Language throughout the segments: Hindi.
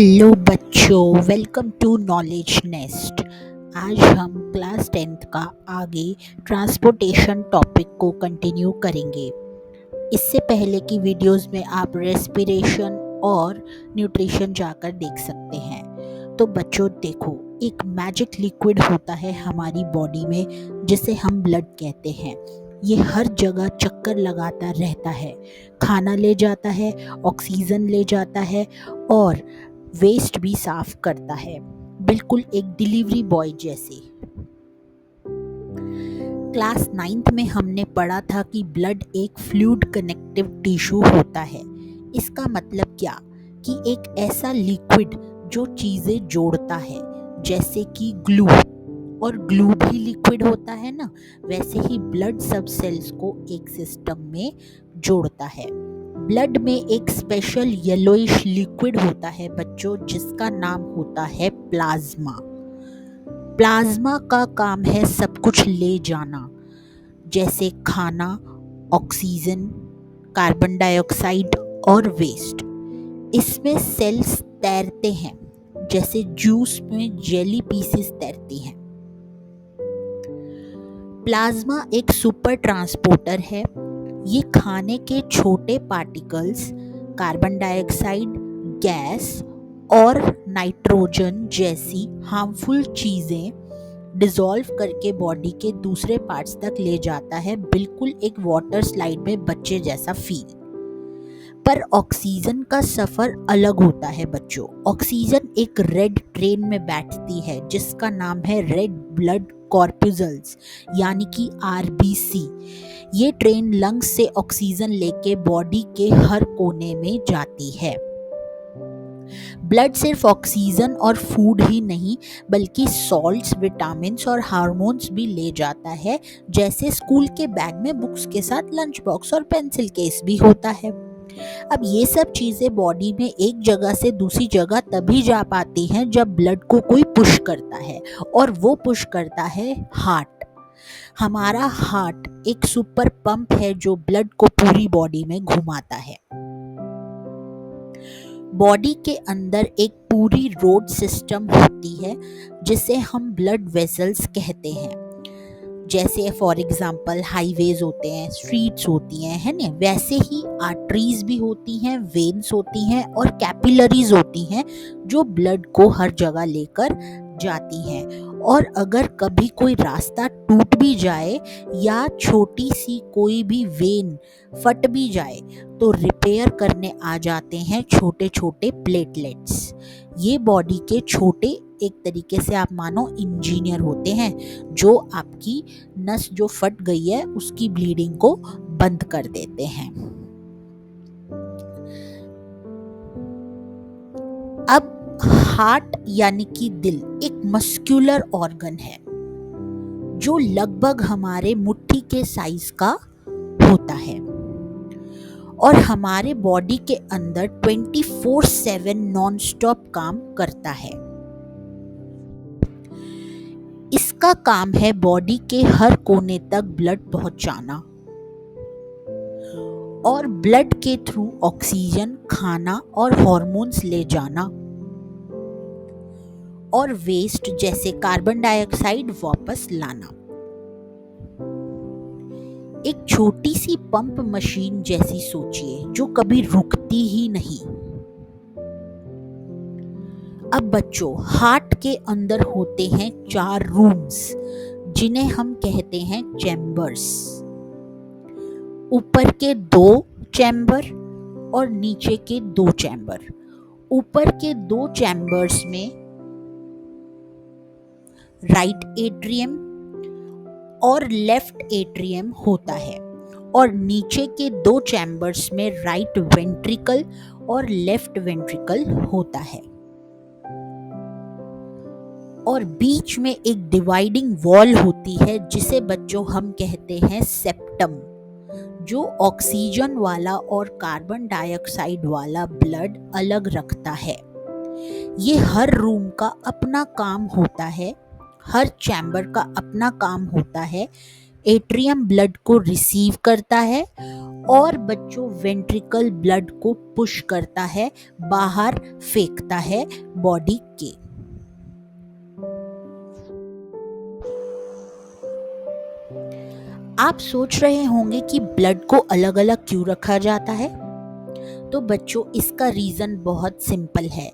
हेलो बच्चों, वेलकम टू नॉलेज नेस्ट। आज हम क्लास 10th का आगे ट्रांसपोर्टेशन टॉपिक को कंटिन्यू करेंगे। इससे पहले की वीडियोस में आप रेस्पिरेशन और न्यूट्रिशन जाकर देख सकते हैं। तो बच्चों देखो, एक मैजिक लिक्विड होता है हमारी बॉडी में जिसे हम ब्लड कहते हैं। ये हर जगह चक्कर लगाता रहता है, खाना ले जाता है, ऑक्सीजन ले जाता है और वेस्ट भी साफ करता है, बिल्कुल एक डिलीवरी बॉय जैसे। क्लास 9th में हमने पढ़ा था कि ब्लड एक फ्लूइड कनेक्टिव टिश्यू होता है। इसका मतलब क्या कि एक ऐसा लिक्विड जो चीज़ें जोड़ता है, जैसे कि ग्लू, और ग्लू भी लिक्विड होता है ना, वैसे ही ब्लड सब सेल्स को एक सिस्टम में जोड़ता है। ब्लड में एक स्पेशल येलोइश लिक्विड होता है बच्चों, जिसका नाम होता है प्लाज्मा। प्लाज्मा का काम है सब कुछ ले जाना, जैसे खाना, ऑक्सीजन, कार्बन डाइऑक्साइड और वेस्ट। इसमें सेल्स तैरते हैं, जैसे जूस में जेली पीसेस तैरती हैं। प्लाज्मा एक सुपर ट्रांसपोर्टर है। ये खाने के छोटे पार्टिकल्स, कार्बन डाइऑक्साइड गैस और नाइट्रोजन जैसी हार्मफुल चीज़ें डिसॉल्व करके बॉडी के दूसरे पार्ट्स तक ले जाता है, बिल्कुल एक वाटर स्लाइड में बच्चे जैसा फील। पर ऑक्सीजन का सफ़र अलग होता है बच्चों। ऑक्सीजन एक रेड ट्रेन में बैठती है जिसका नाम है रेड ब्लड कॉर्पुजल्स, यानी कि आरबीसी। ये ट्रेन लंग्स से ऑक्सीजन लेके बॉडी के हर कोने में जाती है। ब्लड सिर्फ ऑक्सीजन और फूड ही नहीं, बल्कि सॉल्ट्स, विटामिन्स और हार्मोन्स भी ले जाता है, जैसे स्कूल के बैग में बुक्स के साथ लंच बॉक्स और पेंसिल केस भी होता है। अब ये सब चीज़ें बॉडी में एक जगह से दूसरी जगह तभी जा पाती हैं जब ब्लड को कोई पुश करता है, और वो पुश करता है हार्ट। हमारा हार्ट एक सुपर पंप है जो ब्लड को पूरी बॉडी में घुमाता है। बॉडी के अंदर एक पूरी रोड सिस्टम होती है जिसे हम ब्लड वेसल्स कहते हैं। जैसे फॉर एग्जांपल हाईवेज होते हैं, स्ट्रीट्स होती हैं, है ना, वैसे ही आर्टरीज भी होती हैं, वेन्स होती हैं और कैपिलरीज होती हैं जो ब्लड को हर जगह लेकर जाती हैं। और अगर कभी कोई रास्ता टूट भी जाए या छोटी सी कोई भी वेन फट भी जाए तो रिपेयर करने आ जाते हैं छोटे छोटे प्लेटलेट्स। ये बॉडी के छोटे, एक तरीके से आप मानो, इंजीनियर होते हैं जो आपकी नस जो फट गई है उसकी ब्लीडिंग को बंद कर देते हैं। अब हार्ट यानी कि दिल एक मस्कुलर ऑर्गन है जो लगभग हमारे मुट्ठी के साइज का होता है और हमारे बॉडी के अंदर 24/7 नॉन स्टॉप काम करता है। इसका काम है बॉडी के हर कोने तक ब्लड पहुंचाना और ब्लड के थ्रू ऑक्सीजन, खाना और हार्मोन्स ले जाना और वेस्ट जैसे कार्बन डाइऑक्साइड वापस लाना। एक छोटी सी पंप मशीन जैसी सोचिए जो कभी रुकती ही नहीं। अब बच्चों, हार्ट के अंदर होते हैं 4 रूम्स जिन्हें हम कहते हैं चैम्बर्स। ऊपर के 2 चैम्बर और नीचे के 2 चैम्बर। ऊपर के 2 चैम्बर्स में राइट एट्रियम और लेफ्ट एट्रियम होता है और नीचे के 2 चैम्बर्स में राइट वेंट्रिकल और लेफ्ट वेंट्रिकल होता है और बीच में एक डिवाइडिंग वॉल होती है जिसे बच्चों हम कहते हैं सेप्टम, जो ऑक्सीजन वाला और कार्बन डाइऑक्साइड वाला ब्लड अलग रखता है। ये हर रूम का अपना काम होता है, हर चैम्बर का अपना काम होता है एट्रियम ब्लड को रिसीव करता है और बच्चों वेंट्रिकल ब्लड को पुश करता है, बाहर फेंकता है बॉडी के। आप सोच रहे होंगे कि ब्लड को अलग अलग क्यों रखा जाता है? तो बच्चों इसका रीजन बहुत सिंपल है।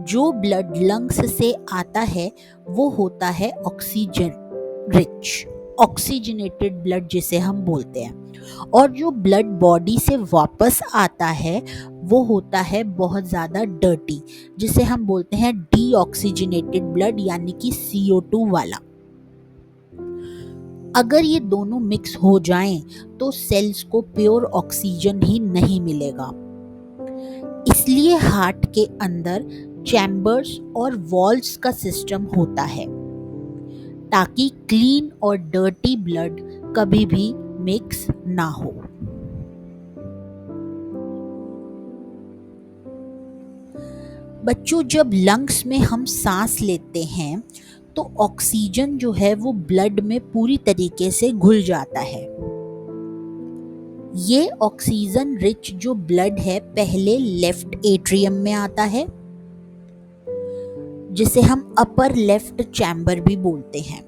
जो ब्लड लंग्स से आता है वो होता है ऑक्सीजन रिच, ऑक्सीजनेटेड ब्लड जिसे हम बोलते हैं, और जो ब्लड बॉडी से वापस आता है वो होता है बहुत ज़्यादा डर्टी, जिसे हम बोलते हैं डीऑक्सीजनेटेड ब्लड, यानी कि CO2 वाला। अगर ये दोनों मिक्स हो जाएं तो सेल्स को प्योर ऑक्सीजन ही नहीं मिलेगा। इसलिए हार्ट के अंदर चैम्बर्स और वॉल्व्स का सिस्टम होता है ताकि क्लीन और डर्टी ब्लड कभी भी मिक्स ना हो। बच्चों जब लंग्स में हम सांस लेते हैं तो ऑक्सीजन जो है वो ब्लड में पूरी तरीके से घुल जाता है। ये ऑक्सीजन रिच जो ब्लड है पहले लेफ्ट एट्रियम में आता है, जिसे हम अपर लेफ्ट चैम्बर भी बोलते हैं।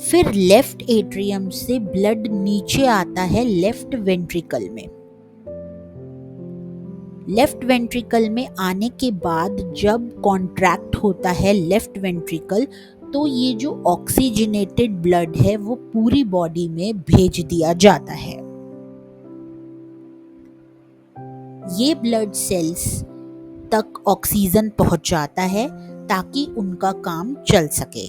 फिर लेफ्ट एट्रियम से ब्लड नीचे आता है लेफ्ट वेंट्रिकल में। लेफ्ट वेंट्रिकल में आने के बाद जब कॉन्ट्रैक्ट होता है लेफ्ट वेंट्रिकल, तो ये जो ऑक्सीजनेटेड ब्लड है वो पूरी बॉडी में भेज दिया जाता है। ये ब्लड सेल्स तक ऑक्सीजन पहुंचाता है ताकि उनका काम चल सके।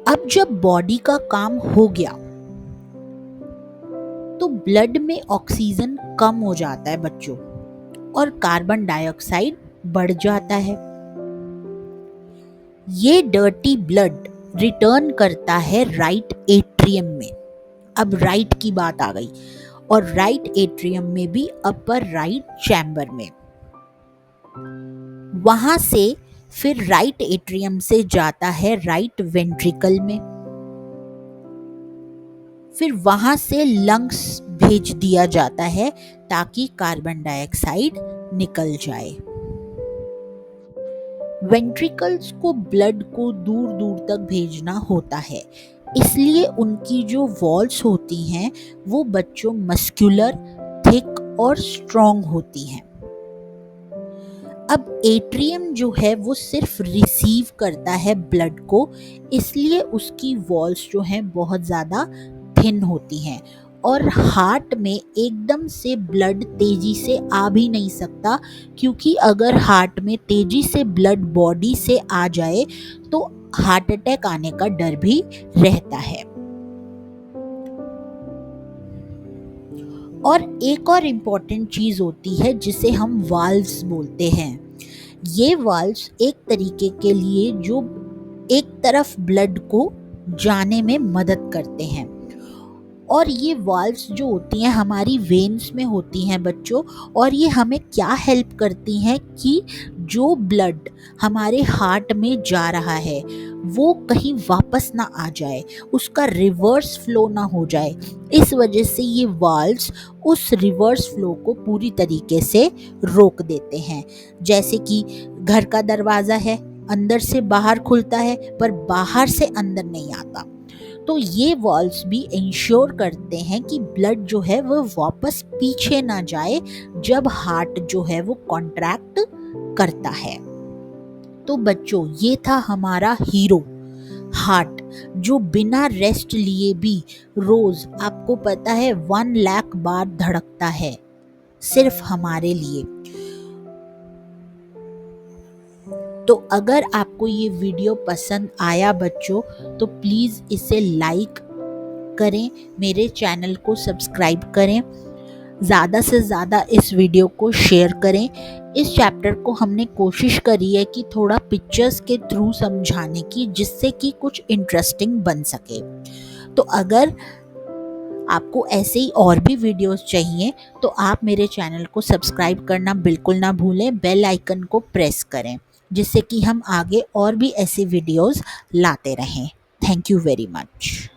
अब जब बॉडी का काम हो गया तो ब्लड में ऑक्सीजन कम हो जाता है बच्चों, और कार्बन डाइऑक्साइड बढ़ जाता है। ये डर्टी ब्लड रिटर्न करता है राइट एट्रियम में। अब राइट की बात आ गई, और राइट एट्रियम में भी अपर राइट चैम्बर में। वहां से फिर राइट एट्रियम से जाता है राइट वेंट्रिकल में। फिर वहां से लंग्स भेज दिया जाता है ताकि कार्बन डाइऑक्साइड निकल जाए। वेंट्रिकल्स को ब्लड को दूर दूर तक भेजना होता है, इसलिए उनकी जो वॉल्स होती हैं वो बच्चों मस्कुलर, थिक और स्ट्रॉन्ग होती हैं। अब एट्रियम जो है वो सिर्फ रिसीव करता है ब्लड को, इसलिए उसकी वॉल्स जो हैं बहुत ज़्यादा थिन होती हैं, और हार्ट में एकदम से ब्लड तेजी से आ भी नहीं सकता, क्योंकि अगर हार्ट में तेजी से ब्लड बॉडी से आ जाए तो हार्ट अटैक आने का डर भी रहता है। और एक और इम्पॉर्टेंट चीज़ होती है जिसे हम वाल्व्स बोलते हैं। ये वाल्व्स एक तरीके के लिए जो एक तरफ ब्लड को जाने में मदद करते हैं, और ये वाल्व्स जो होती हैं हमारी वेन्स में होती हैं बच्चों, और ये हमें क्या हेल्प करती हैं कि जो ब्लड हमारे हार्ट में जा रहा है वो कहीं वापस ना आ जाए, उसका रिवर्स फ्लो ना हो जाए। इस वजह से ये वाल्व्स उस रिवर्स फ्लो को पूरी तरीके से रोक देते हैं। जैसे कि घर का दरवाज़ा है, अंदर से बाहर खुलता है पर बाहर से अंदर नहीं आता, तो ये वॉल्व्स भी इंश्योर करते हैं कि ब्लड जो है वो वापस पीछे ना जाए जब हार्ट जो है वो कॉन्ट्रैक्ट करता है। तो बच्चों ये था हमारा हीरो हार्ट, जो बिना रेस्ट लिए भी रोज आपको पता है 1 लाख बार धड़कता है सिर्फ हमारे लिए। तो अगर आपको ये वीडियो पसंद आया बच्चों तो प्लीज़ इसे लाइक करें, मेरे चैनल को सब्सक्राइब करें, ज़्यादा से ज़्यादा इस वीडियो को शेयर करें। इस चैप्टर को हमने कोशिश करी है कि थोड़ा पिक्चर्स के थ्रू समझाने की, जिससे कि कुछ इंटरेस्टिंग बन सके। तो अगर आपको ऐसे ही और भी वीडियोस चाहिए तो आप मेरे चैनल को सब्सक्राइब करना बिल्कुल ना भूलें, बेल आइकन को प्रेस करें। जिससे कि हम आगे और भी ऐसे वीडियोस लाते रहें। Thank you very much.